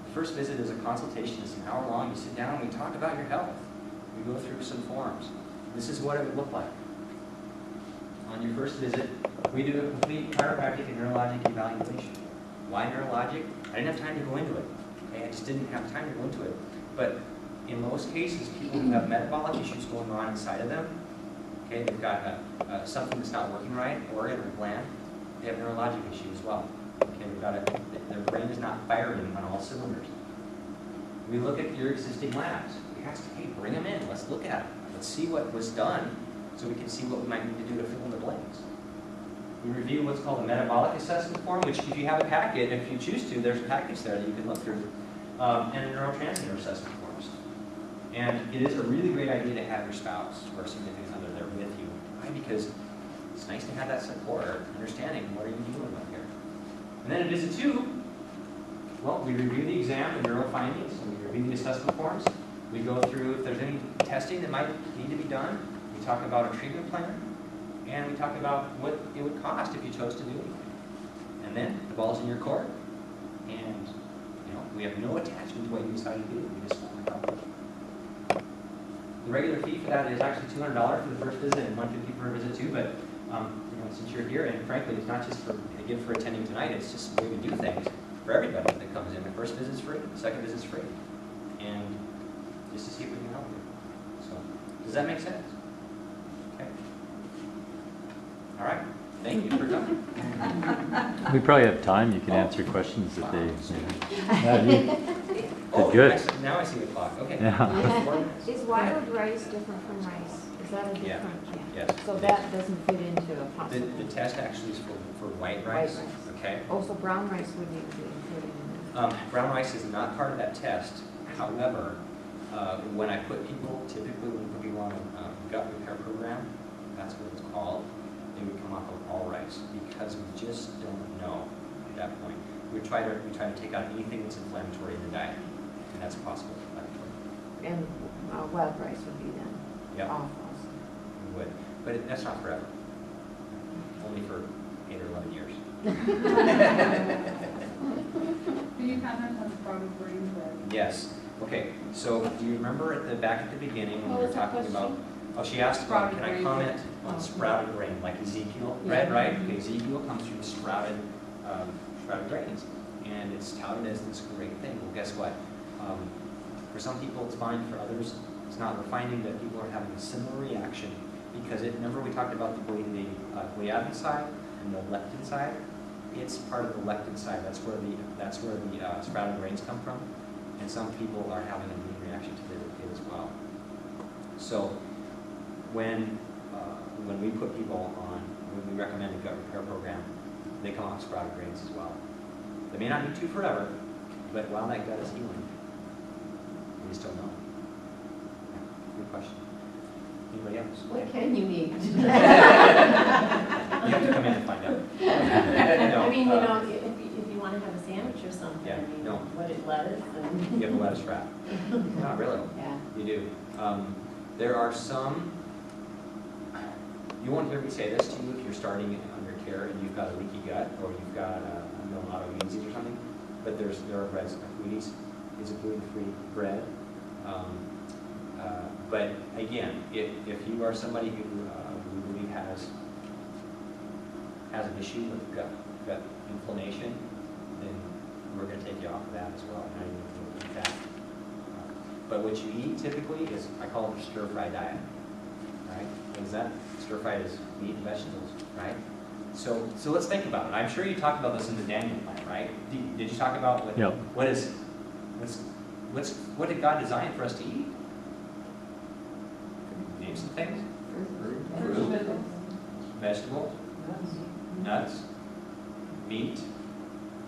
The first visit is a consultation. It's an hour long. You sit down and we talk about your health. We go through some forms. This is what it would look like. On your first visit, we do a complete chiropractic and neurologic evaluation. Why neurologic? I didn't have time to go into it. Okay? I just didn't have time to go into it. But in most cases, people who have metabolic issues going on inside of them, okay, they've got something that's not working right, organ or gland, they have neurologic issues as well. Okay, their brain is not firing on all cylinders. We look at your existing labs. We ask, hey, bring them in. Let's look at them. Let's see what was done so we can see what we might need to do to fill in the blanks. We review what's called a metabolic assessment form, which if you have a packet, if you choose to, there's a package there that you can look through, and a neurotransmitter assessment forms. And it is a really great idea to have your spouse or a significant other there with you. Why? Because it's nice to have that support, understanding what are you doing up here. And then in visit 2, well, we review the exam and neuro findings, and we review the assessment forms. We go through if there's any testing that might need to be done. We talk about a treatment plan. And we talk about what it would cost if you chose to do anything. And then the ball's in your court, and we have no attachment to what you decide to do. We just want to help. The regular fee for that is actually $200 for the first visit and $150 for visit 2. But since you're here, and frankly, it's not just for a gift for attending tonight. It's just the way we do things for everybody that comes in. The first visit's free, the second visit's free, and just to see if we can help you. So, does that make sense? All right. Thank you for coming. We probably have time. You can answer questions that they. Yeah, you did good. Now I see the clock. Okay. Yeah. Is wild rice different from rice? Is that a different? Yeah. Yes. So that doesn't fit into a possible. The test actually is for white rice. Okay. Oh, so brown rice wouldn't even be included in that. Brown rice is not part of that test. However, when I put people, typically when we put people on a gut repair program, that's what it's called. They would come off of all rice because we just don't know at that point. We try to take out anything that's inflammatory in the diet, and that's possible. And wild rice would be then. Yep. Off. We would, but that's not forever. Only for 8 or 11 years. Can you comment on sprouted grain bread? Yes. Okay. So do you remember at the back at the beginning when we were talking about? Oh, she asked about, can I comment on sprouted grain, like Ezekiel bread, right? Okay, Ezekiel comes from sprouted grains, and it's touted as this great thing. Well, guess what? For some people it's fine, for others it's not. We're finding that people are having a similar reaction because remember we talked about the gliadin side and the leptin side? It's part of the leptin side. That's where the sprouted grains come from, and some people are having a immune reaction to it as well. So when we put people on, when we recommend a gut repair program, they come off sprouted grains as well. They may not need to forever, but while that gut is healing, we just don't know. Yeah, good question. Anybody else? What can you eat? You have to come in and find out. No, I mean, if you want to have a sandwich or something, Yeah, I mean, no. what is lettuce and... You have a lettuce wrap. Not really. Yeah. You do. There are some, you won't hear me say this to you if you're starting under care and you've got a leaky gut or you've got a autoimmune disease or something, but there are breads, foodies is a gluten-free bread. But again, if you are somebody who we believe has an issue with gut inflammation, then we're going to take you off of that as well. Not even if you eat that. But what you eat typically is, I call it a stir-fry diet. Right? What is that? Stir-fried is meat and vegetables, right? So let's think about it. I'm sure you talked about this in the Daniel plan, right? Did you talk about what did God design for us to eat? Name some things. Fruit, vegetables, nuts, meat.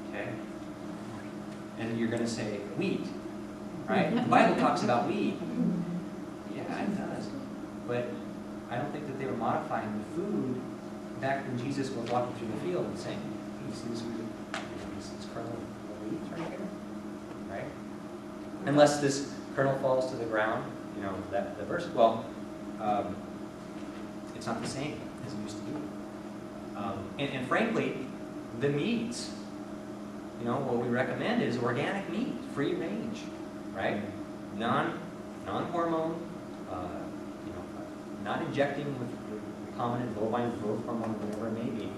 Okay. And you're going to say wheat, right? The Bible talks about wheat. Yeah, it does. But I don't think that they were modifying the food back when Jesus was walking through the field and saying, hey, you see this kernel of wheat right here? Right? Unless this kernel falls to the ground, the verse, well, it's not the same as it used to be. And frankly, the meats, what we recommend is organic meat, free range, right? Non-hormone, not injecting with recombinant bovine growth hormone, whatever it may be.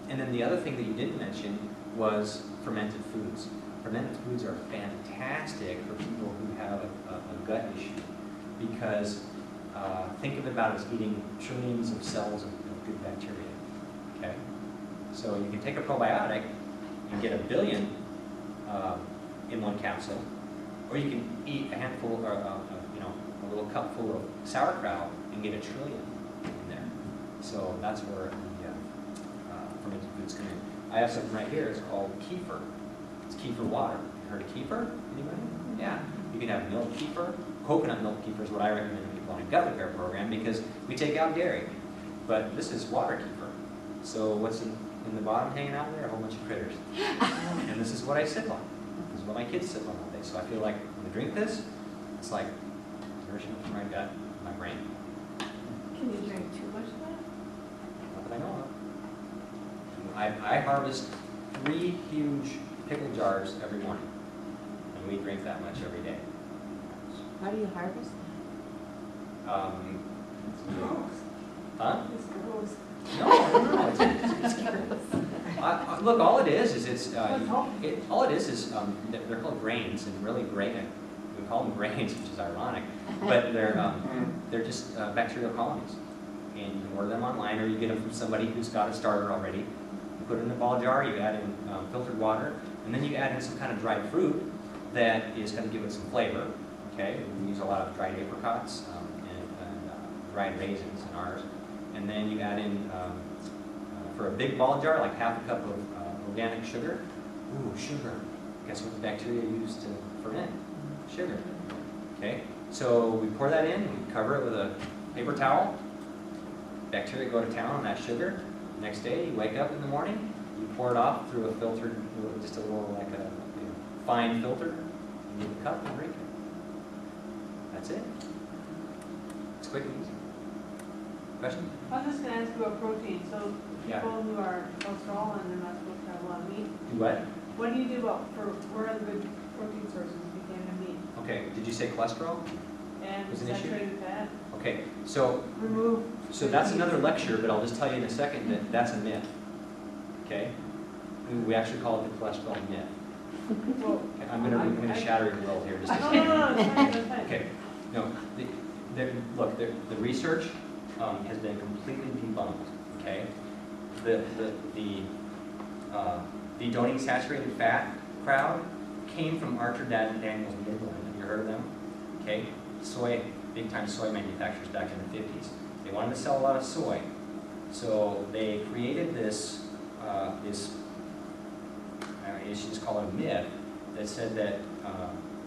And then the other thing that you didn't mention was fermented foods. Fermented foods are fantastic for people who have a gut issue because think of it about as eating trillions of cells of good bacteria. Okay, so you can take a probiotic and get 1 billion in one capsule, or you can eat a handful or a little cupful of sauerkraut and get 1 trillion in there. So that's where the fermented foods come in. I have something right here. It's called kefir. It's kefir water. You heard of kefir? Anybody? Yeah. You can have milk kefir. Coconut milk kefir is what I recommend to people on a gut repair program because we take out dairy. But this is water kefir. So what's in the bottom hanging out there? A whole bunch of critters. And this is what I sip on. This is what my kids sip on all day. So I feel like when I drink this, it's like nourishment for my gut, my brain. Can you drink too much of that? Not that I know of. I harvest 3 huge pickle jars every morning. And we drink that much every day. How do you harvest Huh? It's gross. No. Look, all it is they're called grains, and really grain. We call them grains, which is ironic, but they're just bacterial colonies, and you can order them online, or you get them from somebody who's got a starter already. You put it in a ball jar, you add in filtered water, and then you add in some kind of dried fruit that is going to give it some flavor. Okay, we use a lot of dried apricots and dried raisins in ours. And then you add in, for a big ball jar, like half a cup of organic sugar. Ooh, sugar. Guess what the bacteria use to ferment? Sugar. Okay, so we pour that in, we cover it with a paper towel. Bacteria go to town on that sugar. Next day, you wake up in the morning, you pour it off through a filtered, just a little like a fine filter, and get the cup and drink it. That's it. It's quick and easy. Question? I was just going to ask you about protein. So Yeah. people who are cholesterol and they're not supposed to have a lot of meat, Do what? what do you do where are the good protein sources if you can't have meat? Okay, did you say cholesterol? And Was an issue? saturated fat, Okay, so that's another lecture, but I'll just tell you in a second that that's a myth. Okay? We actually call it the cholesterol myth. well, Okay, I'm gonna shatter your world here just a no, second. it's fine, that's fine. Okay, no, the research has been completely debunked. Okay, the don't eat saturated fat crowd came from Archer Daniels Midland. Have you heard of them? Okay, big time soy manufacturers back in the 50s. They wanted to sell a lot of soy, so they created this you should just call it a myth that said that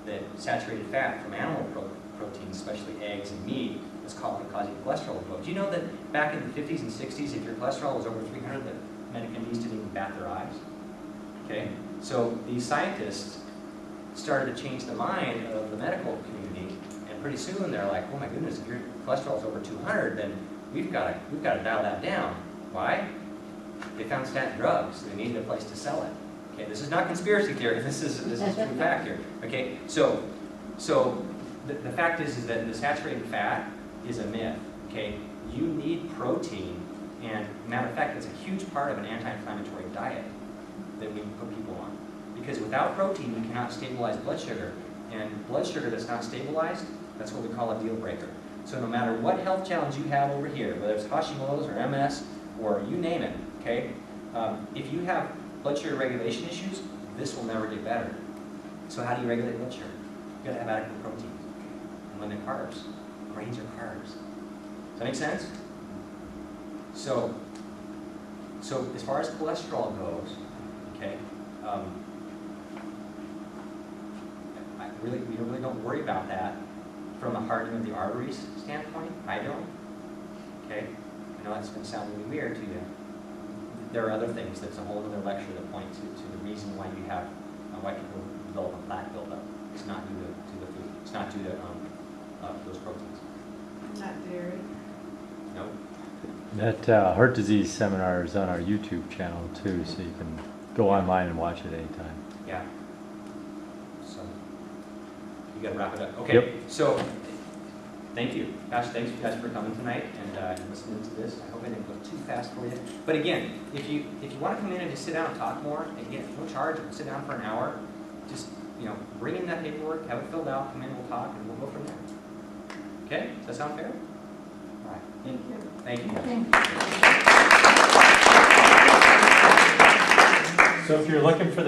that saturated fat from animal proteins, especially eggs and meat, that's causing cholesterol to go. Do you know that back in the 50s and 60s, if your cholesterol was over 300, the medicines didn't even bat their eyes? Okay, so these scientists started to change the mind of the medical community, and pretty soon they're like, oh my goodness, if your cholesterol is over 200, then we've got to dial that down. Why? They found statin drugs. They needed a place to sell it. Okay, this is not conspiracy theory. This is true fact here. Okay, so the fact is that the saturated fat is a myth. Okay, you need protein, and matter of fact, it's a huge part of an anti-inflammatory diet that we put people on. Because without protein, we cannot stabilize blood sugar, and blood sugar that's not stabilized, that's what we call a deal breaker. So no matter what health challenge you have over here, whether it's Hashimoto's or MS or you name it, okay, if you have blood sugar regulation issues, this will never get better. So how do you regulate blood sugar? You've got to have adequate protein and limit carbs. Grains are carbs. Does that make sense? So as far as cholesterol goes, okay, we really don't worry about that from a hardening of the arteries standpoint. I don't. Okay, I know that's going to sound really weird to you. There are other things. That's a whole other lecture that point to the reason why you have why people develop a plaque buildup. It's not due to the food. It's not due to those proteins. Not dairy. No. That heart disease seminar is on our YouTube channel too, so you can go online and watch it anytime. Yeah. So you got to wrap it up. Okay. Yep. So thank you, gosh, thanks you guys for coming tonight and listening to this. I hope I didn't go too fast for you. But again, if you want to come in and just sit down and talk more, again, no charge. Sit down for an hour. Just bring in that paperwork, have it filled out, come in, we'll talk, and we'll go from there. Okay? Does that sound fair? All right. Thank you. So if you're looking for the